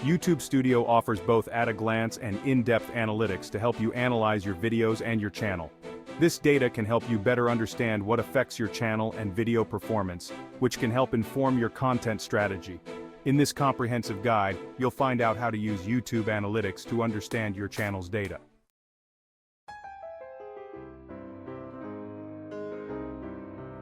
YouTube Studio offers both at-a-glance and in-depth analytics to help you analyze your videos and your channel. This data can help you better understand what affects your channel and video performance, which can help inform your content strategy. In this comprehensive guide, you'll find out how to use YouTube Analytics to understand your channel's data.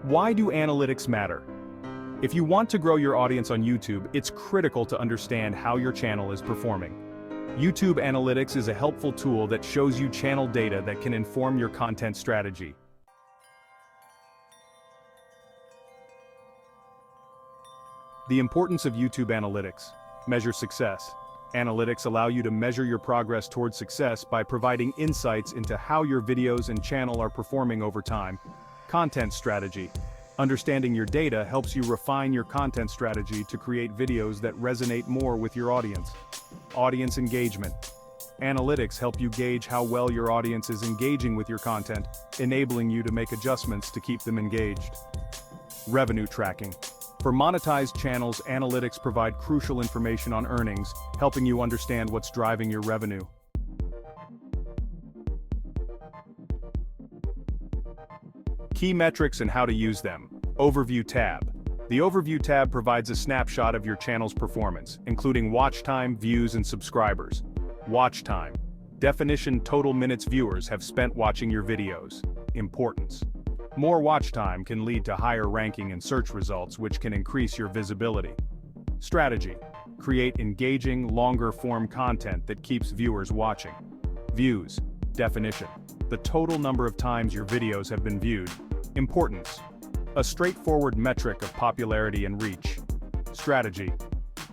Why do analytics matter? If you want to grow your audience on YouTube, it's critical to understand how your channel is performing. YouTube Analytics is a helpful tool that shows you channel data that can inform your content strategy. The importance of YouTube Analytics. Measure success. Analytics allow you to measure your progress towards success by providing insights into how your videos and channel are performing over time. Content strategy. Understanding your data helps you refine your content strategy to create videos that resonate more with your audience. Audience engagement. Analytics help you gauge how well your audience is engaging with your content, enabling you to make adjustments to keep them engaged. Revenue tracking. For monetized channels, analytics provide crucial information on earnings, helping you understand what's driving your revenue. Key metrics and how to use them. Overview tab. The Overview tab provides a snapshot of your channel's performance, including watch time, views, and subscribers. Watch time. Definition: total minutes viewers have spent watching your videos. Importance. More watch time can lead to higher ranking in search results, which can increase your visibility. Strategy. Create engaging, longer-form content that keeps viewers watching. Views. Definition: the total number of times your videos have been viewed. Importance. A straightforward metric of popularity and reach. Strategy.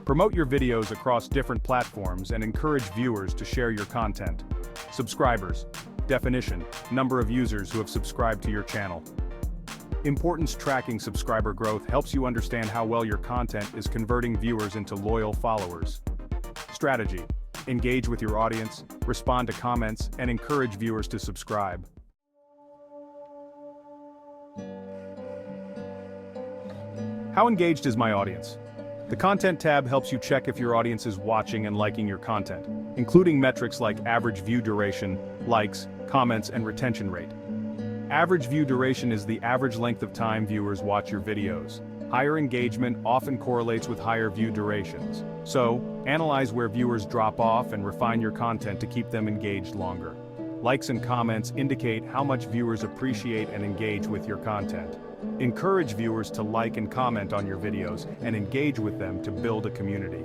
Promote your videos across different platforms and encourage viewers to share your content. Subscribers. Definition: number of users who have subscribed to your channel. Importance: tracking subscriber growth helps you understand how well your content is converting viewers into loyal followers. Strategy. Engage with your audience, respond to comments, and encourage viewers to subscribe. How engaged is my audience? The Content tab helps you check if your audience is watching and liking your content, including metrics like average view duration, likes, comments, and retention rate. Average view duration is the average length of time viewers watch your videos. Higher engagement often correlates with higher view durations. So, analyze where viewers drop off and refine your content to keep them engaged longer. Likes and comments indicate how much viewers appreciate and engage with your content. Encourage viewers to like and comment on your videos and engage with them to build a community.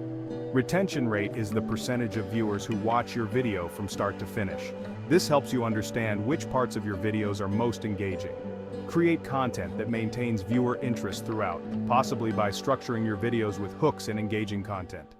Retention rate is the percentage of viewers who watch your video from start to finish. This helps you understand which parts of your videos are most engaging. Create content that maintains viewer interest throughout, possibly by structuring your videos with hooks and engaging content.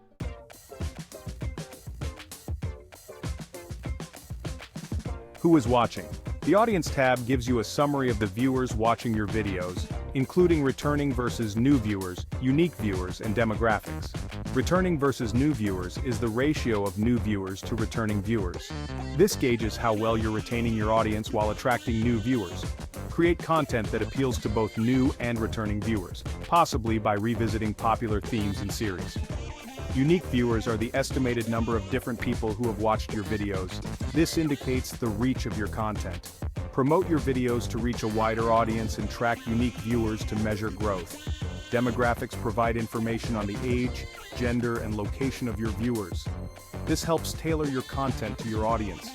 Who is watching? The Audience tab gives you a summary of the viewers watching your videos, including returning versus new viewers, unique viewers, and demographics. Returning versus new viewers is the ratio of new viewers to returning viewers. This gauges how well you're retaining your audience while attracting new viewers. Create content that appeals to both new and returning viewers, possibly by revisiting popular themes and series. Unique viewers are the estimated number of different people who have watched your videos. This indicates the reach of your content. Promote your videos to reach a wider audience and track unique viewers to measure growth. Demographics provide information on the age, gender, and location of your viewers. This helps tailor your content to your audience.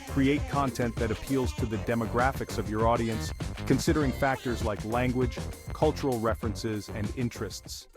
Create content that appeals to the demographics of your audience, considering factors like language, cultural references, and interests.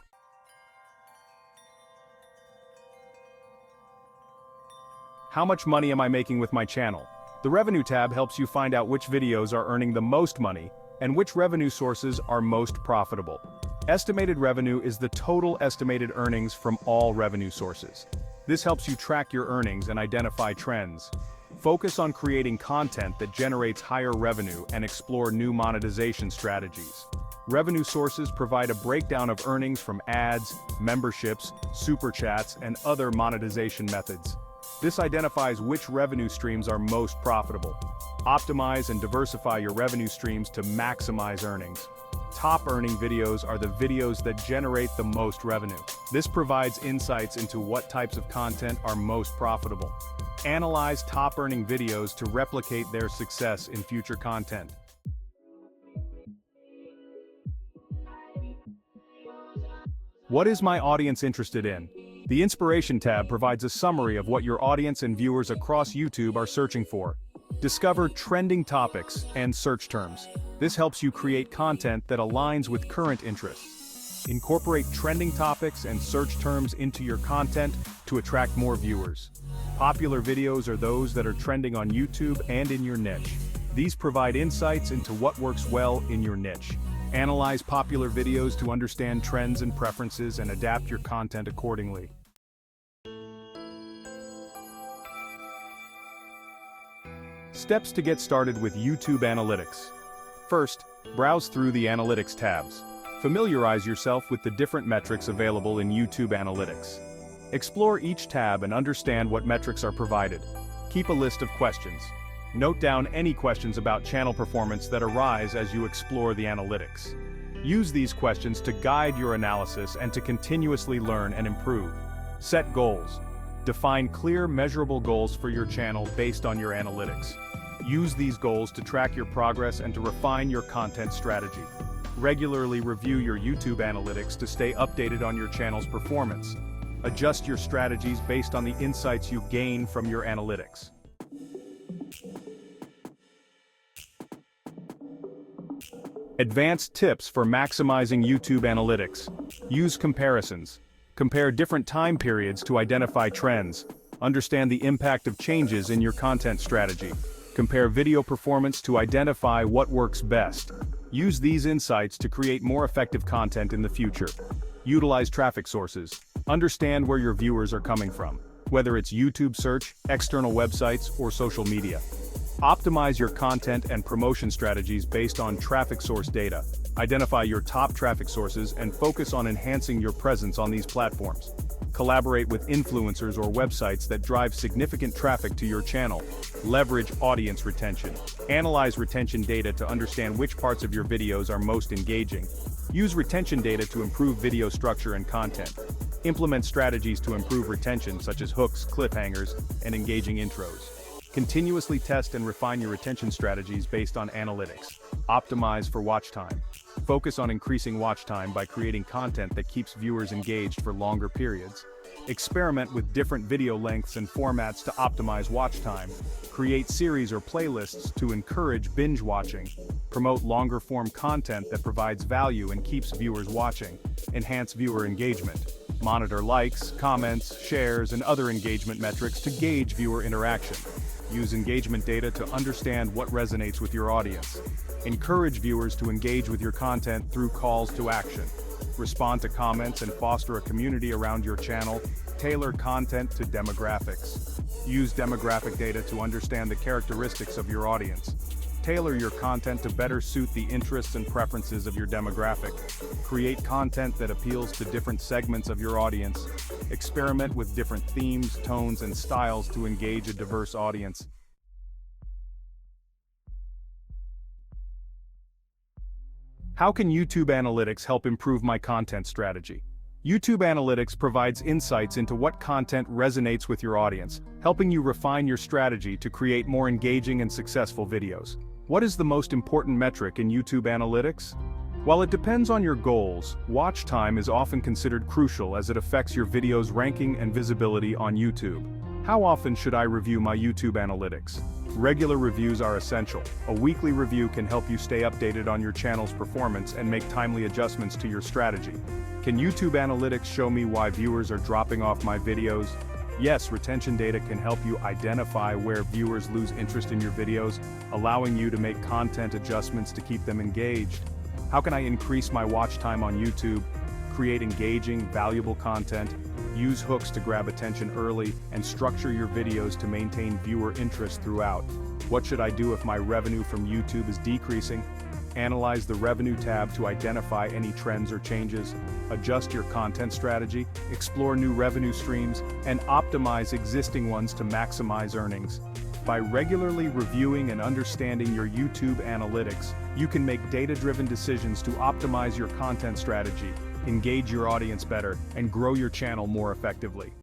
How much money am I making with my channel? The Revenue tab helps you find out which videos are earning the most money and which revenue sources are most profitable. Estimated revenue is the total estimated earnings from all revenue sources. This helps you track your earnings and identify trends. Focus on creating content that generates higher revenue and explore new monetization strategies. Revenue sources provide a breakdown of earnings from ads, memberships, super chats, and other monetization methods. This identifies which revenue streams are most profitable. Optimize and diversify your revenue streams to maximize earnings. Top earning videos are the videos that generate the most revenue. This provides insights into what types of content are most profitable. Analyze top earning videos to replicate their success in future content. What is my audience interested in? The Inspiration tab provides a summary of what your audience and viewers across YouTube are searching for. Discover trending topics and search terms. This helps you create content that aligns with current interests. Incorporate trending topics and search terms into your content to attract more viewers. Popular videos are those that are trending on YouTube and in your niche. These provide insights into what works well in your niche. Analyze popular videos to understand trends and preferences and adapt your content accordingly. Steps to get started with YouTube Analytics. First, browse through the Analytics tabs. Familiarize yourself with the different metrics available in YouTube Analytics. Explore each tab and understand what metrics are provided. Keep a list of questions. Note down any questions about channel performance that arise as you explore the analytics. Use these questions to guide your analysis and to continuously learn and improve. Set goals. Define clear, measurable goals for your channel based on your analytics. Use these goals to track your progress and to refine your content strategy. Regularly review your YouTube analytics to stay updated on your channel's performance. Adjust your strategies based on the insights you gain from your analytics. Advanced tips for maximizing YouTube analytics. Use comparisons. Compare different time periods to identify trends. Understand the impact of changes in your content strategy. Compare video performance to identify what works best. Use these insights to create more effective content in the future. Utilize traffic sources. Understand where your viewers are coming from, whether it's YouTube search, external websites, or social media. Optimize your content and promotion strategies based on traffic source data. Identify your top traffic sources and focus on enhancing your presence on these platforms. Collaborate with influencers or websites that drive significant traffic to your channel. Leverage audience retention. Analyze retention data to understand which parts of your videos are most engaging. Use retention data to improve video structure and content. Implement strategies to improve retention such as hooks, cliffhangers, and engaging intros. Continuously test and refine your retention strategies based on analytics. Optimize for watch time. Focus on increasing watch time by creating content that keeps viewers engaged for longer periods. Experiment with different video lengths and formats to optimize watch time. Create series or playlists to encourage binge watching. Promote longer form content that provides value and keeps viewers watching. Enhance viewer engagement. Monitor likes, comments, shares, and other engagement metrics to gauge viewer interaction. Use engagement data to understand what resonates with your audience. Encourage viewers to engage with your content through calls to action. Respond to comments and foster a community around your channel. Tailor content to demographics. Use demographic data to understand the characteristics of your audience. Tailor your content to better suit the interests and preferences of your demographic. Create content that appeals to different segments of your audience. Experiment with different themes, tones, and styles to engage a diverse audience. How can YouTube Analytics help improve my content strategy? YouTube Analytics provides insights into what content resonates with your audience, helping you refine your strategy to create more engaging and successful videos. What is the most important metric in YouTube Analytics? While it depends on your goals, watch time is often considered crucial as it affects your video's ranking and visibility on YouTube. How often should I review my YouTube Analytics? Regular reviews are essential. A weekly review can help you stay updated on your channel's performance and make timely adjustments to your strategy. Can YouTube Analytics show me why viewers are dropping off my videos? Yes, retention data can help you identify where viewers lose interest in your videos, allowing you to make content adjustments to keep them engaged. How can I increase my watch time on YouTube? Create engaging, valuable content, use hooks to grab attention early, and structure your videos to maintain viewer interest throughout. What should I do if my revenue from YouTube is decreasing? Analyze the Revenue tab to identify any trends or changes, adjust your content strategy, explore new revenue streams, and optimize existing ones to maximize earnings. By regularly reviewing and understanding your YouTube analytics, you can make data-driven decisions to optimize your content strategy, engage your audience better, and grow your channel more effectively.